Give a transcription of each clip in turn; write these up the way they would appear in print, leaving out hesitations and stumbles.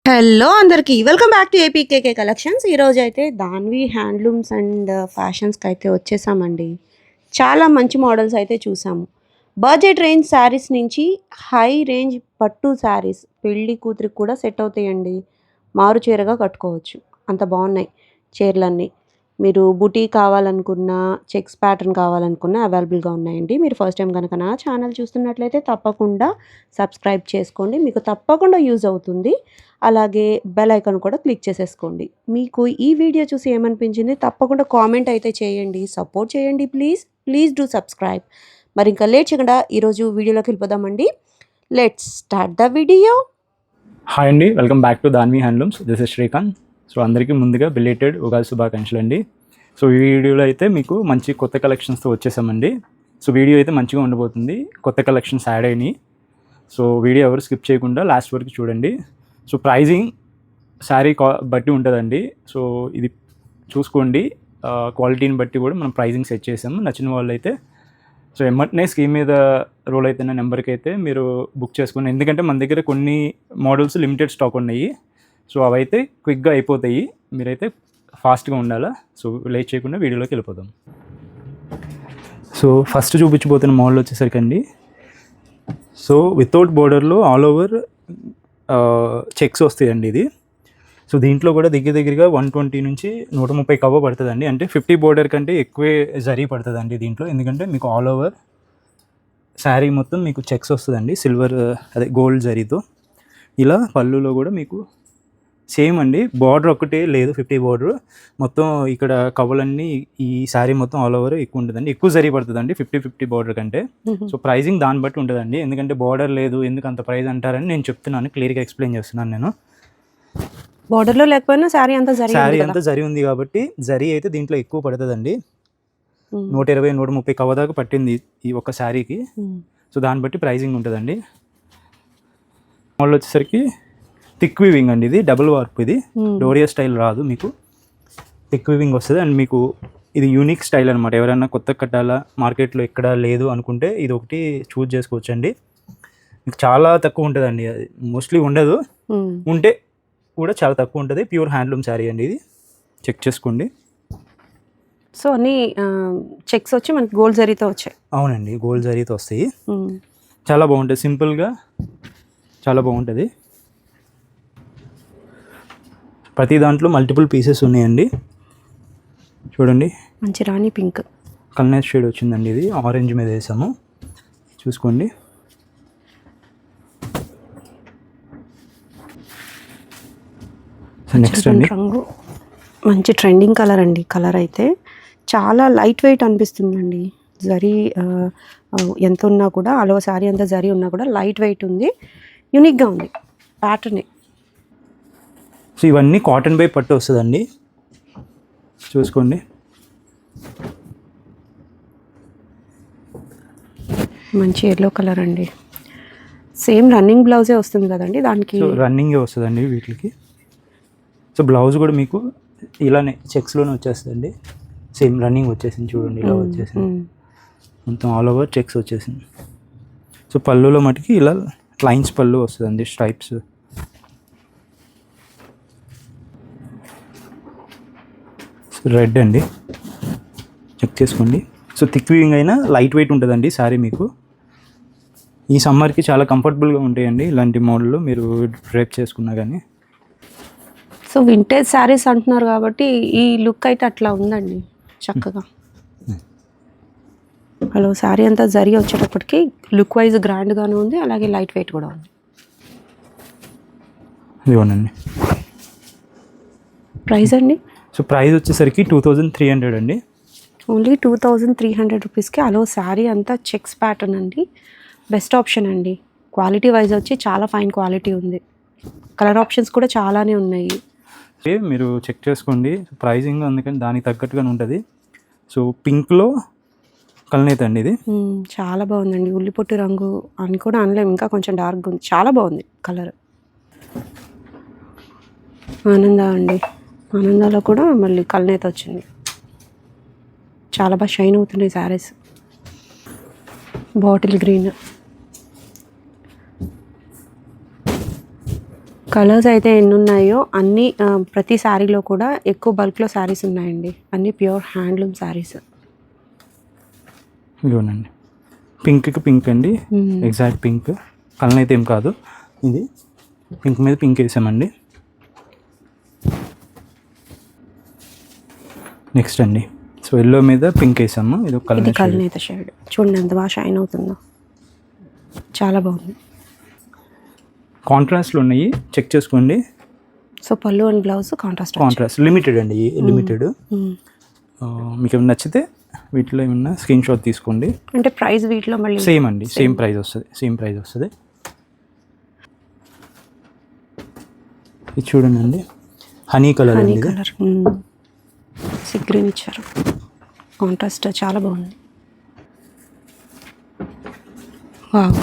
Hello అందరికీ welcome back to APKK collections. ఈరోజు అయితే దాన్వి హ్యాండ్లూమ్స్ అండ్ ఫ్యాషన్స్కి అయితే వచ్చేసామండి. చాలా మంచి మోడల్స్ అయితే చూసాము. బడ్జెట్ రేంజ్ శారీస్ నుంచి హై రేంజ్ పట్టు శారీస్ పెళ్లి కూతురికి కూడా సెట్ అవుతాయండి. మారు చీరగా కట్టుకోవచ్చు, అంత బాగున్నాయి చీరలన్నీ. మీరు బుటీ కావాలనుకున్నా, చెక్స్ ప్యాటర్న్ కావాలనుకున్నా అవైలబుల్గా ఉన్నాయండి. మీరు ఫస్ట్ టైం కనుక నా ఛానల్ చూస్తున్నట్లయితే తప్పకుండా సబ్స్క్రైబ్ చేసుకోండి, మీకు తప్పకుండా యూజ్ అవుతుంది. అలాగే బెల్ ఐకాన్ కూడా క్లిక్ చేసేసుకోండి. మీకు ఈ వీడియో చూసి ఏమనిపించింది తప్పకుండా కామెంట్ అయితే చేయండి, సపోర్ట్ చేయండి. Please do subscribe. మరి ఇంకా లేట్ చేయకుండా ఈరోజు వీడియోలోకి వెళ్ళిపోదామండి. Let's start the video. Hi అండి, welcome back to Danvi handlooms. This is Srikanth. So అందరికీ ముందుగా బిలేటెడ్ ఉగాది శుభాకాంక్షలు అండి. సో ఈ వీడియోలో అయితే మీకు మంచి కొత్త కలెక్షన్స్తో వచ్చేసామండి. సో వీడియో అయితే మంచిగా ఉండబోతుంది, కొత్త కలెక్షన్స్ యాడ్ అయినాయి. సో వీడియో ఎవరు స్కిప్ చేయకుండా లాస్ట్ వరకు చూడండి. సో ప్రైజింగ్ శారీ బట్టి ఉంటుందండి. సో ఇది చూసుకోండి, క్వాలిటీని బట్టి కూడా మనం ప్రైజింగ్ సెట్ చేసాము. నచ్చిన వాళ్ళు అయితే సో ఎమ్మటనే స్కీమ్ మీద రోల్ అవుతున్న నెంబర్కి అయితే మీరు బుక్ చేసుకోండి. ఎందుకంటే మన దగ్గర కొన్ని మోడల్స్ లిమిటెడ్ స్టాక్ ఉన్నాయి. సో అవైతే క్విక్గా అయిపోతాయి, మీరైతే ఫాస్ట్గా ఉండాలా. సో లేట్ చేయకుండా వీడియోలోకి వెళ్ళిపోదాం. సో ఫస్ట్ చూపించబోతున్న మోడల్ వచ్చేసరికి అండి, సో వితౌట్ బోర్డర్లో ఆల్ ఓవర్ చెక్స్ వస్తాయండి ఇది. సో దీంట్లో కూడా దగ్గరగా 120 నుంచి 130 కవర్ పడుతుందండి. అంటే 50 బోర్డర్ కంటే ఎక్కువే జరీ పడుతుందండి దీంట్లో. ఎందుకంటే మీకు ఆల్ ఓవర్ శారీ మొత్తం మీకు చెక్స్ వస్తుందండి, సిల్వర్ అదే గోల్డ్ జరీతో. ఇలా పళ్ళులో కూడా మీకు సేమ్ అండి, బార్డర్ ఒకటే లేదు, 50 బార్డర్ మొత్తం. ఇక్కడ కవర్లన్నీ ఈ శారీ మొత్తం ఆల్ ఓవర్ ఎక్కువ ఉంటుందండి, ఎక్కువ జరీ పడుతుందండి 50 బార్డర్ కంటే. సో ప్రైజింగ్ దాన్ని బట్టి ఉంటుందండి. ఎందుకంటే బార్డర్ లేదు ఎందుకు అంత ప్రైస్ అంటారని నేను చెప్తున్నాను, క్లియర్గా ఎక్స్ప్లెయిన్ చేస్తున్నాను నేను. బార్డర్లో లేకపోయినా శారీ అంతా జరీ ఉంది కాబట్టి జరీ అయితే దీంట్లో ఎక్కువ పడుతుందండి. 120-130 కవర్ దాకా పట్టింది ఈ ఒక్క శారీకి. సో దాన్ని బట్టి ప్రైజింగ్ ఉంటుందండి. మోడల్ వచ్చేసరికి థిక్ వీవింగ్ అండి, ఇది డబుల్ వార్ప్. ఇది డోరియా స్టైల్ రాదు, మీకు థిక్ వీవింగ్ వస్తుంది. అండ్ మీకు ఇది యూనిక్ స్టైల్ అనమాట. ఎవరైనా కొత్త కట్టాలా, మార్కెట్లో ఎక్కడ లేదు అనుకుంటే ఇది ఒకటి చూజ్ చేసుకోవచ్చు అండి. మీకు చాలా తక్కువ ఉంటుందండి, అది మోస్ట్లీ ఉండదు, ఉంటే కూడా చాలా తక్కువ ఉంటుంది. ప్యూర్ హ్యాండ్లూమ్ శారీ అండి ఇది, చెక్ చేసుకోండి. సో అన్ని చెక్స్ వచ్చి మనకి గోల్డ్ జరీతో వచ్చాయి. అవునండి, గోల్డ్ జరీతో వస్తాయి. చాలా బాగుంటుంది, సింపుల్గా చాలా బాగుంటుంది. ప్రతి దాంట్లో మల్టిపుల్ పీసెస్ ఉన్నాయండి. చూడండి, మంచి రాణి పింక్ కల్నేత్ షేడ్ వచ్చిందండి, ఇది ఆరెంజ్ మీద వేసాము, చూసుకోండి. నెక్స్ట్ అండి, రంగు మంచి ట్రెండింగ్ కలర్ అండి. కలర్ అయితే చాలా లైట్ వెయిట్ అనిపిస్తుందండి. జరీ ఎంత ఉన్నా కూడా, అలో శారీ అంతా జరీ ఉన్నా కూడా లైట్ వెయిట్ ఉంది, యూనిక్గా ఉంది ప్యాటర్న్. సో ఇవన్నీ కాటన్ బై పట్టు వస్తుందండి, చూసుకోండి. మంచి ఎల్లో కలర్ అండి. సేమ్ రన్నింగ్ బ్లౌజే వస్తుంది కదండి దానికి. రన్నింగే వస్తుందండి వీటికి. సో బ్లౌజ్ కూడా మీకు ఇలానే చెక్స్లోనే వచ్చేస్తుందండి, సేమ్ రన్నింగ్ వచ్చేసింది. చూడండి, ఇలా వచ్చేసింది మొత్తం ఆల్ ఓవర్ చెక్స్ వచ్చేసింది. సో పళ్ళులో మటుకి ఇలా లైన్స్ పళ్ళు వస్తుందండి, స్ట్రైప్స్. రెడ్ అండి, చెక్ చేసుకోండి. సో థిక్ వీవింగ్ అయినా లైట్ వెయిట్ ఉంటుందండి శారీ. మీకు ఈ సమ్మర్కి చాలా కంఫర్టబుల్గా ఉంటాయండి ఇలాంటి మోడల్లో, మీరు డ్రేప్ చేసుకున్నా కానీ. సో వింటేజ్ శారీస్ అంటున్నారు కాబట్టి ఈ లుక్ అయితే అట్లా ఉందండి చక్కగా. హలో శారీ అంతా జరీ వచ్చేటప్పటికి లుక్ వైజ్ గ్రాండ్గానే ఉంది, అలాగే లైట్ వెయిట్ కూడా ఉంది. ఇదిగోనండి ప్రైస్ అండి. సో ప్రైస్ వచ్చేసరికి 2300 అండి. ఓన్లీ 2300 రూపీస్కి అలో శారీ అంతా చెక్స్ ప్యాటర్న్ అండి. బెస్ట్ ఆప్షన్ అండి. క్వాలిటీ వైజ్ వచ్చి చాలా ఫైన్ క్వాలిటీ ఉంది. కలర్ ఆప్షన్స్ కూడా చాలానే ఉన్నాయి. మీరు చెక్ చేసుకోండి. ప్రైజింగ్ అందుకని దానికి తగ్గట్టుగానే ఉంటుంది. సో పింక్లో కల్నేత్ అండి, ఇది చాలా బాగుందండి. ఉల్లిపొట్టు రంగు అని కూడా అనలేము, ఇంకా కొంచెం డార్క్గా ఉంది, చాలా బాగుంది కలర్. ఆనంద అండి, ఆనందాలో కూడా మళ్ళీ కల్నేత్ వచ్చింది, చాలా బాగా షైన్ అవుతున్నాయి శారీస్. బాటిల్ గ్రీన్ కలర్స్ అయితే ఎన్ని ఉన్నాయో అన్నీ ప్రతి శారీలో కూడా ఎక్కువ బల్క్లో శారీస్ ఉన్నాయండి. అన్నీ ప్యూర్ హ్యాండ్లూమ్ శారీస్. ఇదిగోనండి పింక్కి పింక్ అండి, ఎగ్జాక్ట్ పింక్. కలర్ అయితే ఏం కాదు, ఇది పింక్ మీద పింక్ వేసామండి. నెక్స్ట్ అండి సో ఎల్లో మీద పింక్ వేసాము. ఇది ఒక ఇది కలర్ కలనేత షేడ్. చూడండి ఎంత బాగా షైన్ అవుతుందో, చాలా బాగుంది. కాంట్రాస్ట్లు ఉన్నాయి, చెక్ చేసుకోండి. సో పళ్ళు అండ్ బ్లౌజ్ కాంట్రాస్ట్ లిమిటెడ్ అండి, లిమిటెడ్. మీకు ఏమైనా నచ్చితే వీటిలో ఏమన్నా స్క్రీన్ షాట్ తీసుకోండి. అంటే ప్రైస్ వీటిలో మళ్ళీ సేమ్ అండి, సేమ్ ప్రైస్ వస్తుంది. ఇది చూడండి అండి, హనీ కలర్ అండి. కలర్ గ్రీన్ ఇచ్చారు, కాంట్రాస్ట్ చాలా బాగుంది. వావ్,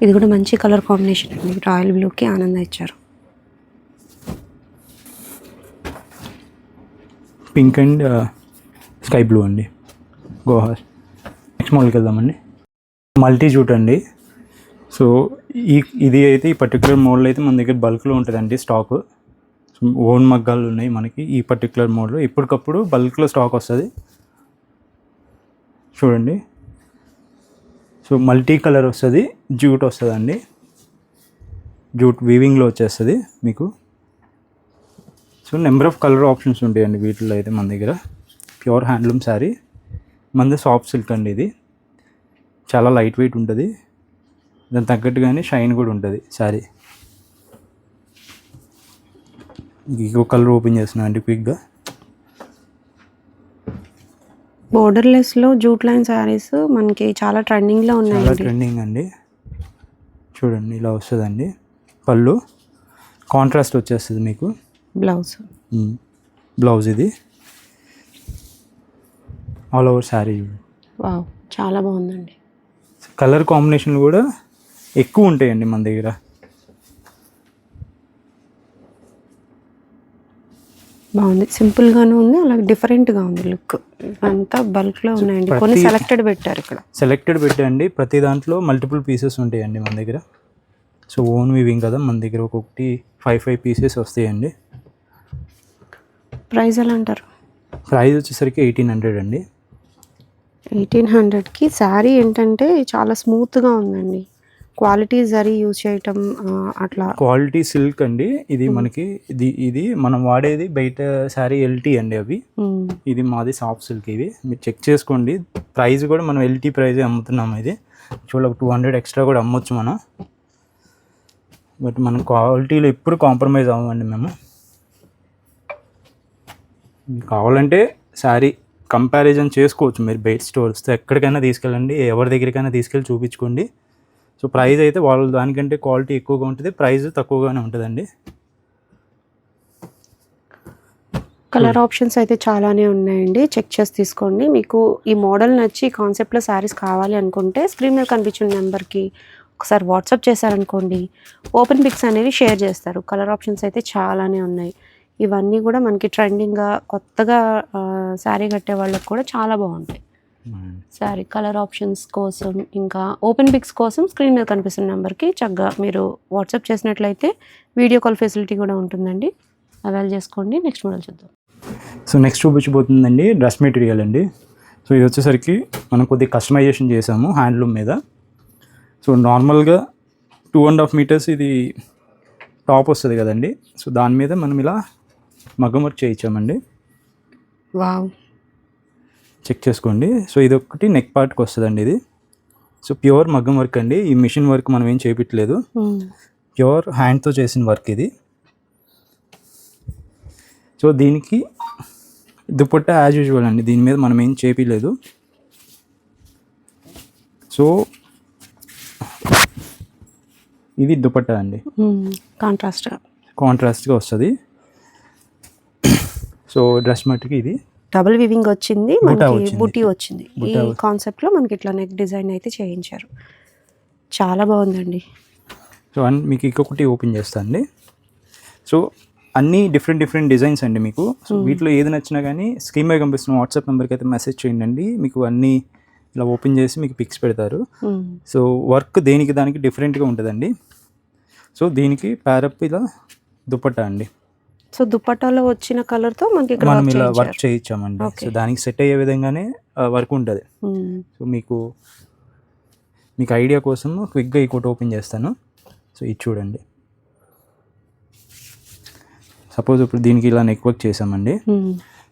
ఇది కూడా మంచి కలర్ కాంబినేషన్ అండి. రాయల్ బ్లూకి ఆనంద ఇచ్చారు. పింక్ అండ్ స్కై బ్లూ అండి. గోహర్. నెక్స్ట్ మోడల్కి వెళ్దామండి. మల్టీ జూట్ అండి. సో ఇది అయితే ఈ పర్టికులర్ మోడల్ అయితే మన దగ్గర బల్క్లో ఉంటుందండి స్టాక్. ఓన్ మగ్గాలు ఉన్నాయి మనకి ఈ పర్టికులర్ మోడల్. ఎప్పటికప్పుడు బల్క్లో స్టాక్ వస్తుంది. చూడండి, సో మల్టీ కలర్ వస్తుంది, జూట్ వస్తుంది అండి. జూట్ వీవింగ్లో వచ్చేస్తుంది మీకు. So number of colour options ఉంటాయండి వీటిలో అయితే మన దగ్గర. ప్యూర్ హ్యాండ్లూమ్ శారీ, మనది సాఫ్ట్ సిల్క్ అండి. ఇది చాలా లైట్ వెయిట్ ఉంటుంది, దానికి తగ్గట్టుగానే షైన్ కూడా ఉంటుంది శారీ. ఇంకో కలర్ ఓపెన్ చేస్తున్నా అండి క్విక్గా. బోర్డర్లెస్లో జూట్ లైన్ శారీస్ మనకి చాలా ట్రెండింగ్లో ఉన్నాయి. చాలా ట్రెండింగ్ అండి. చూడండి ఇలా వస్తుందండి పళ్ళు, కాంట్రాస్ట్ వచ్చేస్తుంది మీకు. బ్లౌజ్ ఇది ఆల్ ఓవర్ శారీ. వావ్, చాలా బాగుందండి. కలర్ కాంబినేషన్లు కూడా ఎక్కువ ఉంటాయండి మన దగ్గర. బాగుంది, సింపుల్గానే ఉంది, అలాగే డిఫరెంట్గా ఉంది లుక్. అంతా బల్క్లో ఉన్నాయండి, కొన్ని సెలెక్టెడ్ పెట్టారు ఇక్కడ. సెలెక్టెడ్ పెట్టండి, ప్రతి దాంట్లో మల్టిపుల్ పీసెస్ ఉంటాయండి మన దగ్గర. సో ఓన్ వీవింగ్ కదా మన దగ్గర, ఒక్కొక్కటి 5 పీసెస్ వస్తాయండి. ప్రైస్ ఎలా అంటారు? ప్రైస్ వచ్చేసరికి 1800 అండి. 1800కి శారీ ఏంటంటే చాలా స్మూత్గా ఉందండి. క్వాలిటీ జరీ యూజ్ చేయటం అట్లా. క్వాలిటీ సిల్క్ అండి ఇది మనకి. ఇది మనం వాడేది బయట శారీ ఎల్టీ అండి అవి. ఇది మాది సాఫ్ట్ సిల్క్. ఇవి మీరు చెక్ చేసుకోండి. ప్రైస్ కూడా మనం ఎల్టీ ప్రైజే అమ్ముతున్నాము. ఇది చూడ 200 ఎక్స్ట్రా కూడా అమ్మొచ్చు మనం, బట్ మనం క్వాలిటీలో ఎప్పుడు కాంప్రమైజ్ అవ్వమండి మేము. కావాలంటే శారీ కంపారిజన్ చేసుకోవచ్చు మీరు బయట స్టోర్స్తో. ఎక్కడికైనా తీసుకెళ్ళండి, ఎవరి దగ్గరికైనా తీసుకెళ్ళి చూపించుకోండి. సో ప్రైస్ అయితే వాళ్ళు దానికంటే క్వాలిటీ ఎక్కువగా ఉంటుంది, ప్రైస్ తక్కువగానే ఉంటుందండి. కలర్ ఆప్షన్స్ అయితే చాలానే ఉన్నాయండి, చెక్ చేసి తీసుకోండి. మీకు ఈ మోడల్ నచ్చి ఈ కాన్సెప్ట్లో శారీస్ కావాలి అనుకుంటే స్క్రీన్ మీద కనిపించిన నెంబర్కి ఒకసారి వాట్సాప్ చేశారనుకోండి, ఓపెన్ పిక్స్ అనేవి షేర్ చేస్తారు. కలర్ ఆప్షన్స్ అయితే చాలానే ఉన్నాయి. ఇవన్నీ కూడా మనకి ట్రెండింగ్గా కొత్తగా శారీ కట్టే వాళ్ళకి కూడా చాలా బాగుంటాయి. శారీ కలర్ ఆప్షన్స్ కోసం ఇంకా ఓపెన్ పిక్స్ కోసం స్క్రీన్ మీద కనిపిస్తున్న నెంబర్కి చక్కగా మీరు వాట్సాప్ చేసినట్లయితే వీడియో కాల్ ఫెసిలిటీ కూడా ఉంటుందండి, అవైల్ చేసుకోండి. నెక్స్ట్ మోడల్ చూద్దాం. సో నెక్స్ట్ చూపించబోతుందండి డ్రెస్ మెటీరియల్ అండి. సో ఇది వచ్చేసరికి మనం కొద్దిగా కస్టమైజేషన్ చేసాము హ్యాండ్లూమ్ మీద. సో నార్మల్గా 2.5 మీటర్స్ ఇది టాప్ వస్తుంది కదండి. సో దాని మీద మనం ఇలా మగ్గం వర్క్ చేయించామండి. వావ్, చెక్ చేసుకోండి. సో ఇది ఒకటి నెక్ పార్ట్కి వస్తుందండి. ఇది సో ప్యూర్ మగ్గం వర్క్ అండి. ఈ మిషన్ వర్క్ మనం ఏం చేయించలేదు, ప్యూర్ హ్యాండ్తో చేసిన వర్క్ ఇది. సో దీనికి దుపట్టా యాజ్ యూజువల్ అండి, దీని మీద మనం ఏం చేయించలేదు. సో ఇది దుపట్టా అండి, కాంట్రాస్ట్గా వస్తుంది. సో డ్రెస్ మట్టుకి ఇది డబుల్ వివింగ్ వచ్చింది, మనకి బుటీ వచ్చింది. ఈ కాన్సెప్ట్లో మనకి ఇట్లా నెక్ డిజైన్ అయితే చేయించారు, చాలా బాగుందండి. సో మీకు ఇంకొకటి ఓపెన్ చేస్తా అండి. సో అన్నీ డిఫరెంట్ డిజైన్స్ అండి మీకు. సో వీటిలో ఏది నచ్చినా కానీ స్క్రీన్ మీద కనిపిస్తున్న వాట్సాప్ నెంబర్కి అయితే మెసేజ్ చేయండి. మీకు అన్నీ ఇలా ఓపెన్ చేసి మీకు పిక్స్ పెడతారు. సో వర్క్ దేనికి దానికి డిఫరెంట్గా ఉంటుందండి. సో దీనికి ప్యారప్ ఇలా దుపట్టా అండి. సో దుపట్టాలో వచ్చిన కలర్తో మనకి ఇక్కడ మనం వర్క్ ఇలా వర్క్ చేయించారు. చేయించామండి. ఓకే. సో దానికి సెట్ అయ్యే విధంగానే వర్క్ ఉంటుంది. సో మీకు ఐడియా కోసం క్విక్గా ఇంకోటి ఓపెన్ చేస్తాను. సో ఇది చూడండి. సపోజ్ ఇప్పుడు దీనికి ఇలా నెక్ వర్క్ చేసామండి.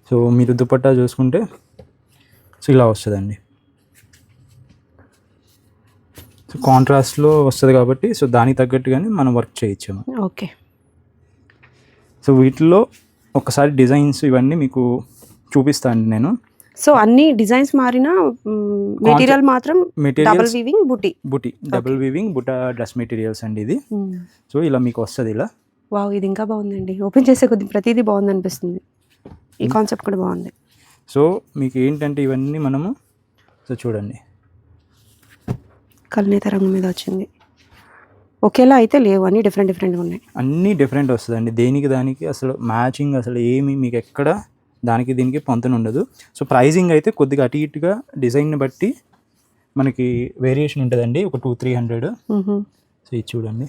సో మీరు దుపట్టా చూసుకుంటే సో ఇలా వస్తుందండి. సో కాంట్రాస్ట్లో వస్తుంది కాబట్టి సో దానికి తగ్గట్టుగానే మనం వర్క్ చేయించాము. ఓకే. సో వీటిలో ఒకసారి డిజైన్స్ ఇవన్నీ మీకు చూపిస్తాను నేను. సో అన్ని డిజైన్స్ మారిన మెటీరియల్ మాత్రం డబుల్ వీవింగ్ బుటీ డబుల్ వీవింగ్ బుటా డ్రెస్ మెటీరియల్స్ అండి ఇది. సో ఇలా మీకు వస్తుంది ఇలా. వావ్, ఇది ఇంకా బాగుందండి. ఓపెన్ చేసే కొద్ది ప్రతిదీ బాగుంది అనిపిస్తుంది. ఈ కాన్సెప్ట్ కూడా బాగుంది. సో మీకు ఏంటంటే ఇవన్నీ మనము సో చూడండి కల్నేత రంగు మీద వచ్చింది. ఒకేలా అయితే లేవు, అన్ని డిఫరెంట్గా ఉన్నాయి. అన్నీ డిఫరెంట్ వస్తుందండి. దేనికి దానికి అసలు మ్యాచింగ్ అసలు ఏమి మీకు ఎక్కడ దానికి దీనికి పొంతన ఉండదు. సో ప్రైజింగ్ అయితే కొద్దిగా అటు ఇటుగా డిజైన్ని బట్టి మనకి వేరియేషన్ ఉంటుందండి. ఒక 200-300. సో ఇది చూడండి.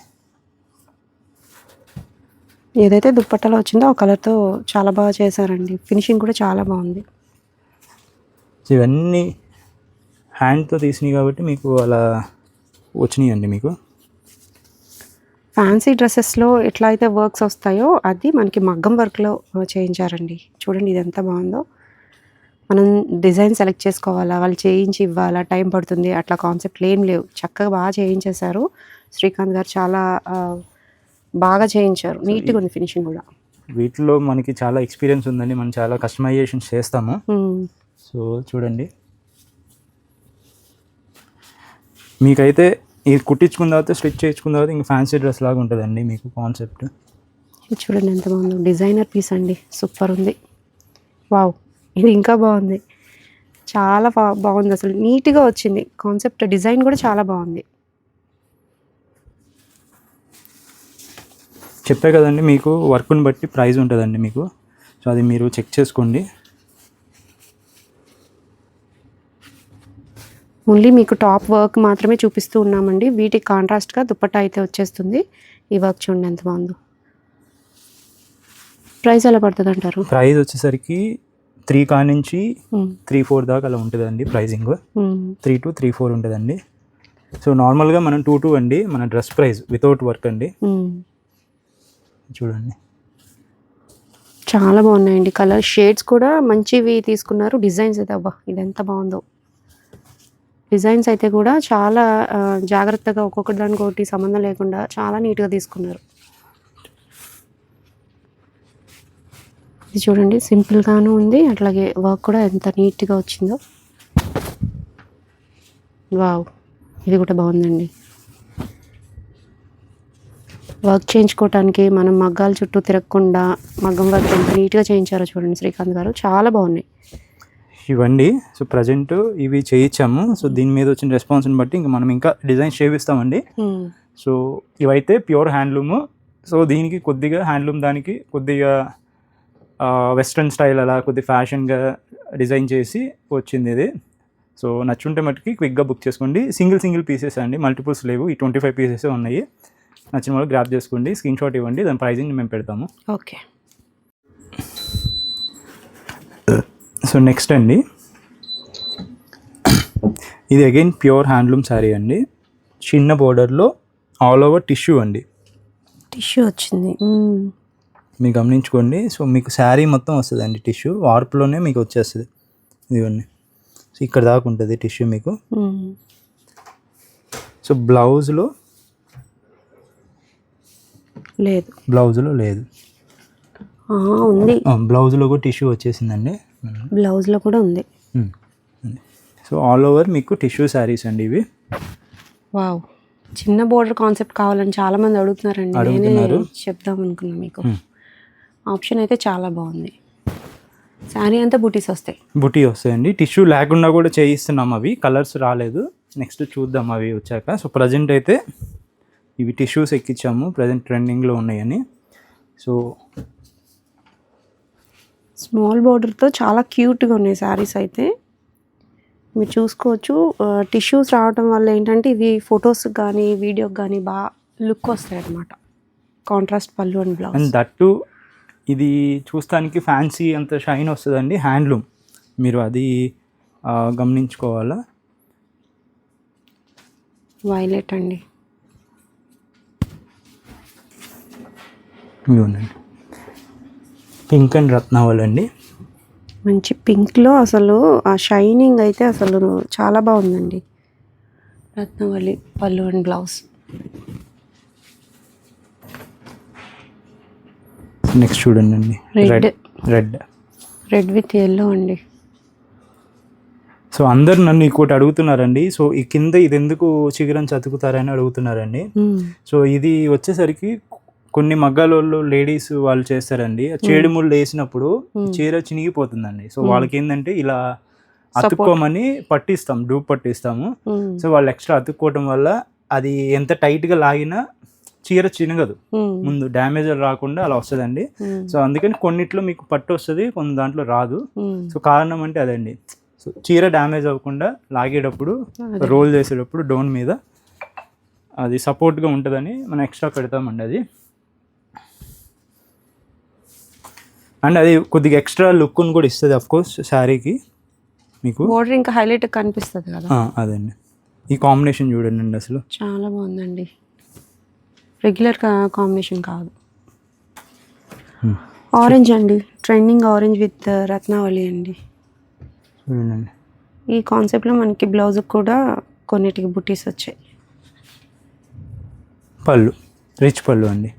ఏదైతే దుప్పట్టలో వచ్చిందో ఆ కలర్తో చాలా బాగా చేశారండి. ఫినిషింగ్ కూడా చాలా బాగుంది. సో ఇవన్నీ హ్యాండ్తో తీసినాయి కాబట్టి మీకు అలా వచ్చినాయి అండి. మీకు ఫ్యాన్సీ డ్రెస్సెస్లో ఎట్లా అయితే వర్క్స్ వస్తాయో అది మనకి మగ్గం వర్క్లో చేయించారండి. చూడండి ఇది ఎంత బాగుందో. మనం డిజైన్ సెలెక్ట్ చేసుకోవాలా, వాళ్ళు చేయించి ఇవ్వాలా, టైం పడుతుంది, అట్లా కాన్సెప్ట్లు ఏం లేవు. చక్కగా బాగా చేయించేశారు శ్రీకాంత్ గారు. చాలా బాగా చేయించారు. నీట్గా ఉంది ఫినిషింగ్ కూడా. వీటిలో మనకి చాలా ఎక్స్పీరియన్స్ ఉందండి. మనం చాలా కస్టమైజేషన్ చేస్తాము. సో చూడండి మీకైతే ఇది కుట్టించుకున్న తర్వాత స్టిచ్ చేయించుకున్న తర్వాత ఇంకా ఫ్యాన్సీ డ్రెస్ లాగా ఉంటుందండి మీకు కాన్సెప్ట్. చూడండి ఎంత బాగుందో. డిజైనర్ పీస్ అండి, సూపర్ ఉంది. వావ్, ఇది ఇంకా బాగుంది. చాలా బాగుంది అసలు. నీట్గా వచ్చింది కాన్సెప్ట్. డిజైన్ కూడా చాలా బాగుంది. చెప్పే కదండి మీకు వర్క్ని బట్టి ప్రైస్ ఉంటుందండి మీకు. సో అది మీరు చెక్ చేసుకోండి. ఓన్లీ మీకు టాప్ వర్క్ మాత్రమే చూపిస్తూ ఉన్నామండి. వీటికి కాంట్రాస్ట్గా దుపట్టా అయితే వచ్చేస్తుంది. ఈ వర్క్ చూడండి ఎంత బాగుందో. ప్రైస్ ఎలా పడుతుంది అంటారు? ప్రైస్ వచ్చేసరికి 3 కా నుంచి 3-4 దాకా అలా ఉంటుందండి ప్రైజింగ్. 3 to 3-4 ఉంటుందండి. సో నార్మల్గా మనం 2-2 అండి మన డ్రెస్ ప్రైస్ వితౌట్ వర్క్ అండి. చూడండి చాలా బాగున్నాయండి. కలర్ షేడ్స్ కూడా మంచివి తీసుకున్నారు. డిజైన్స్ అయితే అబ్బా ఇది ఎంత బాగుందో. డిజైన్స్ అయితే కూడా చాలా జాగ్రత్తగా ఒక్కొక్కటి దానికి ఒకటి సంబంధం లేకుండా చాలా నీట్గా తీసుకున్నారు. ఇది చూడండి సింపుల్గాను ఉంది, అట్లాగే వర్క్ కూడా ఎంత నీట్గా వచ్చిందో. వావ్, ఇది కూడా బాగుందండి. వర్క్ చేయించుకోవటానికి మనం మగ్గాల చుట్టూ తిరగకుండా మగ్గం వర్క్ ఎంత నీట్గా చేయించారో చూడండి శ్రీకాంత్ గారు. చాలా బాగున్నాయి ఇవండి. సో ప్రజెంట్ ఇవి చేయించాము. సో దీని మీద వచ్చిన రెస్పాన్స్ని బట్టి ఇంకా మనం ఇంకా డిజైన్ చేపిస్తామండి. సో ఇవైతే ప్యూర్ హ్యాండ్లూము. సో దీనికి కొద్దిగా హ్యాండ్లూమ్ దానికి కొద్దిగా వెస్ట్రన్ స్టైల్ అలా కొద్ది ఫ్యాషన్గా డిజైన్ చేసి వచ్చింది ఇది. సో నచ్చుంటే మట్టుకి క్విక్గా బుక్ చేసుకోండి. సింగిల్ పీసెస్ అండి, మల్టిపుల్స్ లేవు. ఈ 25 పీసెస్ ఉన్నాయి. నచ్చిన వాళ్ళు గ్రాప్ చేసుకోండి, స్క్రీన్ షాట్ ఇవ్వండి, దాని ప్రైజింగ్ మేము పెడతాము. ఓకే. సో నెక్స్ట్ అండి ఇది అగైన్ ప్యూర్ హ్యాండ్లూమ్ శారీ అండి. చిన్న బోర్డర్లో ఆల్ ఓవర్ టిష్యూ అండి. టిష్యూ వచ్చింది మీరు గమనించుకోండి. సో మీకు శారీ మొత్తం వస్తుంది అండి టిష్యూ. వార్పులోనే మీకు వచ్చేస్తుంది. ఇదిగోండి. సో ఇక్కడ దాకా ఉంటుంది టిష్యూ మీకు. సో బ్లౌజ్లో లేదు. ఉంది. బ్లౌజ్లో కూడా టిష్యూ వచ్చేసిందండి. బ్లౌజ్లో కూడా ఉంది. సో ఆల్ ఓవర్ మీకు టిష్యూ శారీస్ అండి ఇవి. వావ్, చిన్న బోర్డర్ కాన్సెప్ట్ కావాలని చాలా మంది అడుగుతున్నారండి. నేనే చెప్దాం అనుకున్నా మీకు. ఆప్షన్ అయితే చాలా బాగుంది. శారీ అంతా బుటీస్ వస్తాయండి. టిష్యూ లేకుండా కూడా చేయిస్తున్నాం. అవి కలర్స్ రాలేదు, నెక్స్ట్ చూద్దాం అవి వచ్చాక. సో ప్రజెంట్ అయితే ఇవి టిష్యూస్ ఎక్కించాము, ప్రజెంట్ ట్రెండింగ్లో ఉన్నాయని. సో స్మాల్ బోర్డర్తో చాలా క్యూట్గా ఉన్నాయి శారీస్ అయితే. మీరు చూసుకోవచ్చు. టిష్యూస్ రావడం వల్ల ఏంటంటే ఇవి ఫొటోస్కి కానీ వీడియోకి కానీ బాగా లుక్ వస్తాయి అన్నమాట. కాంట్రాస్ట్ పళ్ళు అండ్ బ్లౌజ్. అండ్ దట్టు ఇది చూస్తానికి ఫ్యాన్సీ అంత షైన్ వస్తుందండి, హ్యాండ్లూమ్. మీరు అది గమనించుకోవాలా. వైలెట్ అండి. ఇవ్వండి పింక్ అండ్ రత్నావళి అండి. మంచి పింక్లో అసలు ఆ షైనింగ్ అయితే అసలు చాలా బాగుందండి. రత్నవళి పళ్ళు అండ్ బ్లౌజ్. నెక్స్ట్ చూడండి అండి, రెడ్ విత్ ఎల్లో అండి. సో అందరు నన్ను ఇంకోటి అడుగుతున్నారండి, సో ఈ కింద ఇది ఎందుకు చిగురం చతుకుతారని అడుగుతున్నారండి. సో ఇది వచ్చేసరికి కొన్ని మగ్గాలోళ్ళు లేడీస్ వాళ్ళు చేస్తారండి, చేడుముళ్ళు వేసినప్పుడు చీర చినిగిపోతుందండి. సో వాళ్ళకి ఏంటంటే ఇలా అతుక్కోమని పట్టిస్తాం, డూప్ పట్టిస్తాము. సో వాళ్ళు ఎక్స్ట్రా అతుక్కోవటం వల్ల అది ఎంత టైట్గా లాగినా చీర చినగదు, ముందు డ్యామేజ్ రాకుండా అలా వస్తుందండి. సో అందుకని కొన్నిట్లో మీకు పట్టు వస్తుంది, కొన్ని దాంట్లో రాదు. సో కారణం అంటే అదండి. సో చీర డ్యామేజ్ అవ్వకుండా లాగేటప్పుడు, రోల్ చేసేటప్పుడు డౌన్ మీద అది సపోర్ట్గా ఉంటుందని మనం ఎక్స్ట్రా పెడతామండి అది. అండ్ అది కొద్దిగా ఎక్స్ట్రా లుక్ని కూడా ఇస్తుంది అఫ్కోర్స్ శారీకి. మీకు బోర్డర్ ఇంకా హైలైట్ కనిపిస్తుంది కదా. అదండి, ఈ కాంబినేషన్ చూడండి అండి, అసలు చాలా బాగుందండి. రెగ్యులర్ కాంబినేషన్ కాదు. ఆరెంజ్ అండి, ట్రెండింగ్ ఆరెంజ్ విత్ రత్నావళి అండి. చూడండి ఈ కాన్సెప్ట్లో మనకి బ్లౌజ్ కూడా కొన్నిటికి బుట్టీస్ వచ్చాయి. పళ్ళు రిచ్ పళ్ళు అండి.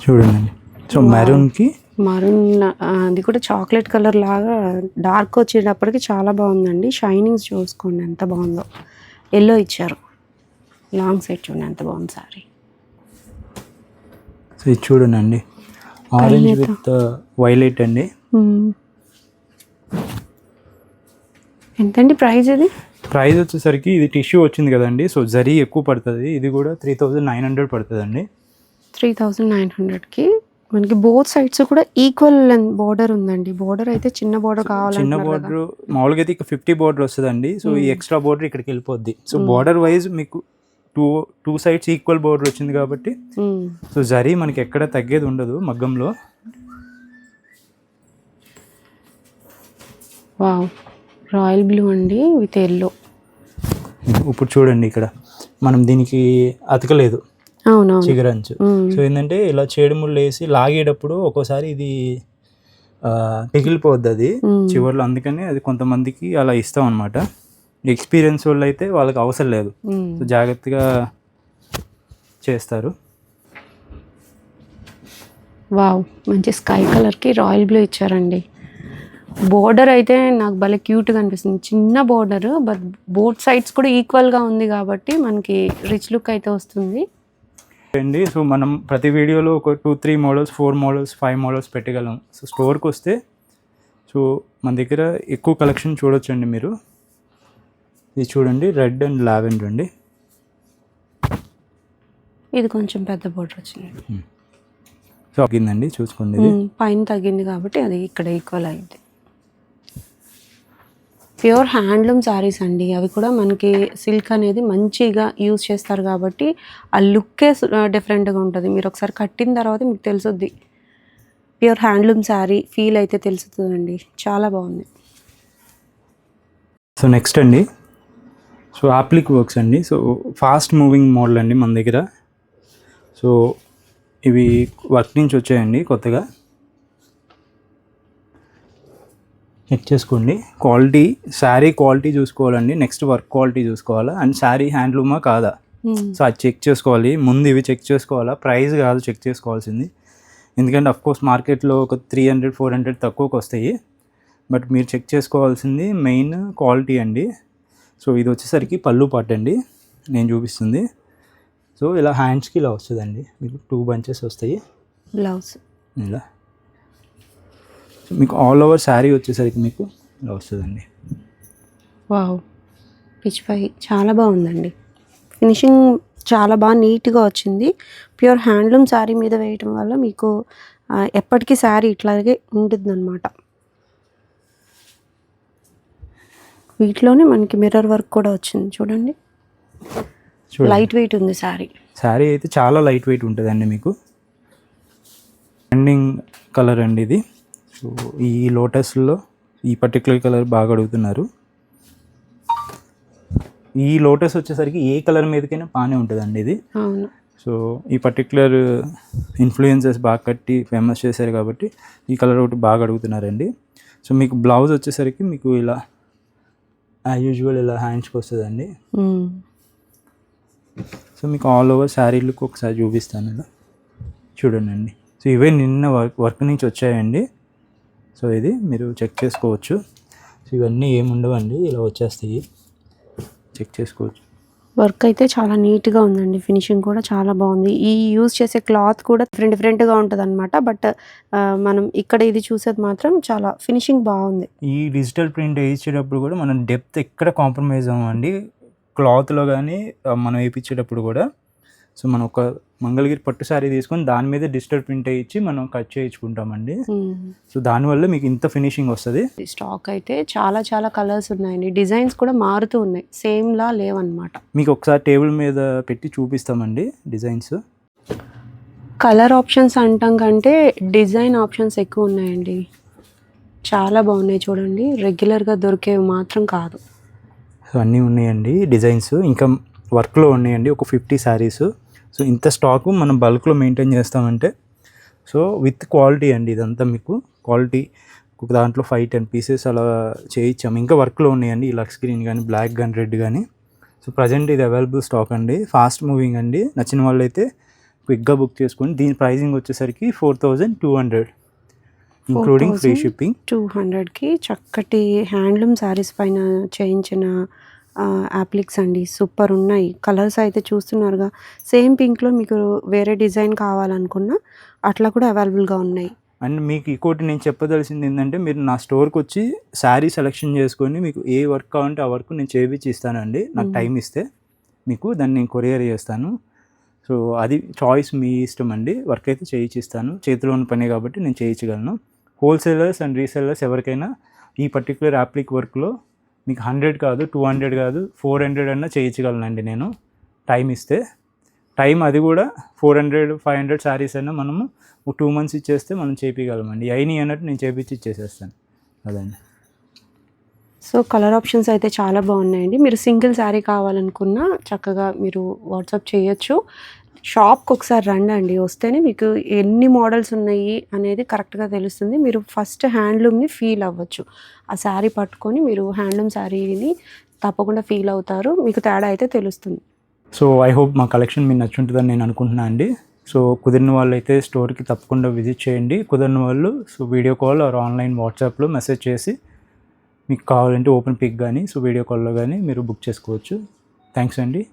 చూడండి, సో మెరూన్కి మరూన్, అది కూడా చాక్లెట్ కలర్ లాగా డార్క్ వచ్చేటప్పటికి చాలా బాగుందండి. షైనింగ్స్ చూసుకోండి ఎంత బాగుందో. ఎల్లో ఇచ్చారు, లాంగ్ సైడ్ చూడండి ఎంత బాగుంది సారీ. సో ఇది చూడండి, ఆరెంజ్ విత్ వైలెట్ అండి. ఎంతండి ప్రైస్ ఇది? ప్రైస్ వచ్చేసరికి ఇది టిష్యూ వచ్చింది కదండి, సో జరీ ఎక్కువ పడుతుంది. ఇది కూడా 3900 పడుతుందండి. 3900కి మనకి బోత్ సైడ్స్ కూడా ఈక్వల్ బోర్డర్ ఉందండి. బోర్డర్ అయితే చిన్న బోర్డర్ కావాలంటే చిన్న బోర్డర్ మామూలుగా అయితే 50 బోర్డర్ వస్తుందండి. సో ఈ ఎక్స్ట్రా బోర్డర్ ఇక్కడికి వెళ్ళిపోద్ది. సో బోర్డర్ వైజ్ మీకు టూ సైడ్స్ ఈక్వల్ బోర్డర్ వచ్చింది కాబట్టి సో జరీ మనకి ఎక్కడ తగ్గేది ఉండదు మగ్గంలో. వావ్, రాయల్ బ్లూ అండి విత్ ఎల్లో. ఇప్పుడు చూడండి, ఇక్కడ మనం దీనికి అతకలేదు చిగురంచు. సో ఏంటంటే ఇలా చేడుముళ్ళు వేసి లాగేటప్పుడు ఒక్కోసారి ఇది పిగిలిపోద్ది అది చివర్లో. అందుకని అది కొంతమందికి అలా ఇస్తాం అనమాట. ఎక్స్పీరియన్స్ వాళ్ళు అయితే వాళ్ళకి అవసరం లేదు, సో జాగ్రత్తగా చేస్తారు. వావ్, మంచి స్కై కలర్కి రాయల్ బ్లూ ఇచ్చారండి. బోర్డర్ అయితే నాకు భలే క్యూట్గా అనిపిస్తుంది, చిన్న బోర్డర్, బట్ బోత్ సైడ్స్ కూడా ఈక్వల్గా ఉంది కాబట్టి మనకి రిచ్ లుక్ అయితే వస్తుంది అండి. సో మనం ప్రతి వీడియోలో ఒక 2-3 మోడల్స్, 4 మోడల్స్, 5 మోడల్స్ పెట్టగలం. సో స్టోర్కి వస్తే సో మన దగ్గర ఎక్కువ కలెక్షన్ చూడొచ్చండి మీరు. ఇది చూడండి, రెడ్ అండ్ లావెండర్ అండి. ఇది కొంచెం పెద్ద బోర్డర్ వచ్చింది. సో తగ్గిందండి, చూసుకోండి, పైన తగ్గింది కాబట్టి అది ఇక్కడ ఈక్వల్ అయింది. ప్యూర్ హ్యాండ్లూమ్ శారీస్ అండి, అవి కూడా మనకి సిల్క్ అనేది మంచిగా యూజ్ చేస్తారు కాబట్టి ఆ లుక్కే డిఫరెంట్గా ఉంటుంది. మీరు ఒకసారి కట్టిన తర్వాత మీకు తెలుసుద్ది, ప్యూర్ హ్యాండ్లూమ్ శారీ ఫీల్ అయితే తెలుస్తుందండి. చాలా బాగుంది. సో నెక్స్ట్ అండి, సో అప్లిక్ వర్క్స్ అండి. సో ఫాస్ట్ మూవింగ్ మోడల్ అండి మన దగ్గర. సో ఇవి వర్క్ నుంచి వచ్చాయండి కొత్తగా. చెక్ చేసుకోండి క్వాలిటీ, శారీ క్వాలిటీ చూసుకోవాలండి, నెక్స్ట్ వర్క్ క్వాలిటీ చూసుకోవాలా, అండ్ శారీ హ్యాండ్లూమా కాదా, సో అది చెక్ చేసుకోవాలి ముందు. ఇవి చెక్ చేసుకోవాలా, ప్రైస్ కాదు చెక్ చేసుకోవాల్సింది. ఎందుకంటే అఫ్కోర్స్ మార్కెట్లో ఒక 300-400 తక్కువకి వస్తాయి, బట్ మీరు చెక్ చేసుకోవాల్సింది మెయిన్ క్వాలిటీ అండి. సో ఇది వచ్చేసరికి పళ్ళు పార్ట్ అండి నేను చూపిస్తుంది. సో ఇలా హ్యాండ్స్కి ఇలా వస్తుందండి, మీకు 2 బంచెస్ వస్తాయి. బ్లౌజ్ ఇలా మీకు ఆల్ ఓవర్ శారీ వచ్చేసరికి మీకు ఇలా వస్తుందండి. వావ్, పిచ్ పై చాలా బాగుందండి. ఫినిషింగ్ చాలా బాగా నీట్గా వచ్చింది. ప్యూర్ హ్యాండ్లూమ్ శారీ మీద వేయటం వల్ల మీకు ఎప్పటికీ శారీ ఇట్లాగే ఉంటుంది అనమాట. వీటిలోనే మనకి మిర్రర్ వర్క్ కూడా వచ్చింది చూడండి. చూడండి లైట్ వెయిట్ ఉంది శారీ. శారీ అయితే చాలా లైట్ వెయిట్ ఉంటుందండి మీకు. ట్రెండింగ్ కలర్ అండి ఇది. సో ఈ లోటస్లో ఈ పర్టికులర్ కలర్ బాగా అడుగుతున్నారు. ఈ లోటస్ వచ్చేసరికి ఏ కలర్ మీదకైనా బాగానే ఉంటుందండి ఇది. అవును. సో ఈ పర్టికులర్ ఇన్ఫ్లుయెన్సర్స్ బాగా కట్టి ఫేమస్ చేశారు కాబట్టి ఈ కలర్ ఒకటి బాగా అడుగుతున్నారండి. సో మీకు బ్లౌజ్ వచ్చేసరికి మీకు ఇలా యాజ్ యూజువల్ ఇలా హ్యాండ్స్కి వస్తుందండి. సో మీకు ఆల్ ఓవర్ శారీ లుక్ ఒకసారి చూపిస్తాను ఇలా చూడండి. సో ఇవే నిన్న వర్క్ నుంచి వచ్చాయండి. సో ఇది మీరు చెక్ చేసుకోవచ్చు. సో ఇవన్నీ ఏముండవండి, ఇలా వచ్చేస్తాయి, చెక్ చేసుకోవచ్చు. వర్క్ అయితే చాలా నీట్గా ఉందండి. ఫినిషింగ్ కూడా చాలా బాగుంది. ఈ యూజ్ చేసే క్లాత్ కూడా డిఫరెంట్గా ఉంటుంది అనమాట. బట్ మనం ఇక్కడ ఇది చూసేది మాత్రం చాలా ఫినిషింగ్ బాగుంది. ఈ డిజిటల్ ప్రింట్ వేయించేటప్పుడు కూడా మనం డెప్త్ ఎక్కడ కాంప్రమైజ్ అవ్వండి క్లాత్లో కానీ మనం వేయించేటప్పుడు కూడా. సో మనం ఒక మంగళగిరి పట్టు శారీ తీసుకొని దాని మీద డిజిటల్ ప్రింట్ వేయించి మనం కట్ చేయించుకుంటామండి. సో దానివల్ల మీకు ఇంత ఫినిషింగ్ వస్తుంది. స్టాక్ అయితే చాలా కలర్స్ ఉన్నాయండి. డిజైన్స్ కూడా మారుతూ ఉన్నాయి, సేమ్ లా లేవన్నమాట. మీకు ఒకసారి టేబుల్ మీద పెట్టి చూపిస్తామండి డిజైన్స్. కలర్ ఆప్షన్స్ అంటాం కంటే డిజైన్ ఆప్షన్స్ ఎక్కువ ఉన్నాయండి. చాలా బాగున్నాయి చూడండి. రెగ్యులర్గా దొరికేవి మాత్రం కాదు. సో అన్నీ ఉన్నాయండి డిజైన్స్. ఇంకా వర్క్లో ఉన్నాయండి ఒక 50 శారీస్. సో ఇంత స్టాకు మనం బల్క్లో మెయింటైన్ చేస్తామంటే సో విత్ క్వాలిటీ అండి. ఇదంతా మీకు క్వాలిటీ. ఒక దాంట్లో 5-10 పీసెస్ అలా చేయించాము. ఇంకా వర్క్లో ఉన్నాయండి. ఈ లక్స్ గ్రీన్ కానీ, బ్లాక్ కానీ, రెడ్ కానీ. సో ప్రజెంట్ ఇది అవైలబుల్ స్టాక్ అండి. ఫాస్ట్ మూవింగ్ అండి. నచ్చిన వాళ్ళు అయితే క్విక్గా బుక్ చేసుకొని దీని ప్రైజింగ్ వచ్చేసరికి 4200 ఇంక్లూడింగ్ ఫ్రీ షిప్పింగ్. 200కి చక్కటి హ్యాండ్లూమ్ శారీస్ పైన చేయించిన యాప్లిక్స్ అండి. సూపర్ ఉన్నాయి. కలర్స్ అయితే చూస్తున్నారుగా. సేమ్ పింక్లో మీకు వేరే డిజైన్ కావాలనుకున్నా అట్లా కూడా అవైలబుల్గా ఉన్నాయి. అండ్ మీకు ఇంకోటి నేను చెప్పదలసింది ఏంటంటే మీరు నా స్టోర్కి వచ్చి శారీ సెలెక్షన్ చేసుకొని మీకు ఏ వర్క్ కావాలంటే ఆ వర్క్ నేను చేయించి ఇస్తానండి. నాకు టైం ఇస్తే మీకు దాన్ని నేను కొరియర్ చేస్తాను. సో అది చాయిస్ మీ ఇష్టం అండి. వర్క్ అయితే చేయించిస్తాను. చేతిలో ఉన్న పనే కాబట్టి నేను చేయించగలను. హోల్సేలర్స్ అండ్ రీసెలర్స్ ఎవరికైనా ఈ పర్టికులర్ యాప్లిక్ వర్క్లో మీకు 100 కాదు, 200 కాదు, 400 అన్నా చేయించగలనండి నేను టైం ఇస్తే. టైం అది కూడా 400-500 శారీస్ అయినా మనము 2 months ఇచ్చేస్తే మనం చేయించగలమండి. అయినాయి అన్నట్టు నేను చేయించి ఇచ్చేసేస్తాను అదండి. సో కలర్ ఆప్షన్స్ అయితే చాలా బాగున్నాయండి. మీరు సింగిల్ శారీ కావాలనుకున్నా చక్కగా మీరు వాట్సాప్ చేయొచ్చు. షాప్కి ఒకసారి రండి. వస్తేనే మీకు ఎన్ని మోడల్స్ ఉన్నాయి అనేది కరెక్ట్గా తెలుస్తుంది. మీరు ఫస్ట్ హ్యాండ్లూమ్ని ఫీల్ అవ్వచ్చు. ఆ శారీ పట్టుకొని మీరు హ్యాండ్లూమ్ శారీని తప్పకుండా ఫీల్ అవుతారు. మీకు తేడా అయితే తెలుస్తుంది. సో ఐ హోప్ మా కలెక్షన్ మీకు నచ్చుంటుందని నేను అనుకుంటున్నాను అండి. సో కుదిరిన వాళ్ళు అయితే స్టోర్కి తప్పకుండా విజిట్ చేయండి. కుదిరిన వాళ్ళు so video call or online వాట్సాప్లో మెసేజ్ చేసి మీకు కావాలంటే ఓపెన్ పిక్ కానీ సో వీడియో కాల్లో కానీ మీరు బుక్ చేసుకోవచ్చు. థ్యాంక్స్ అండి.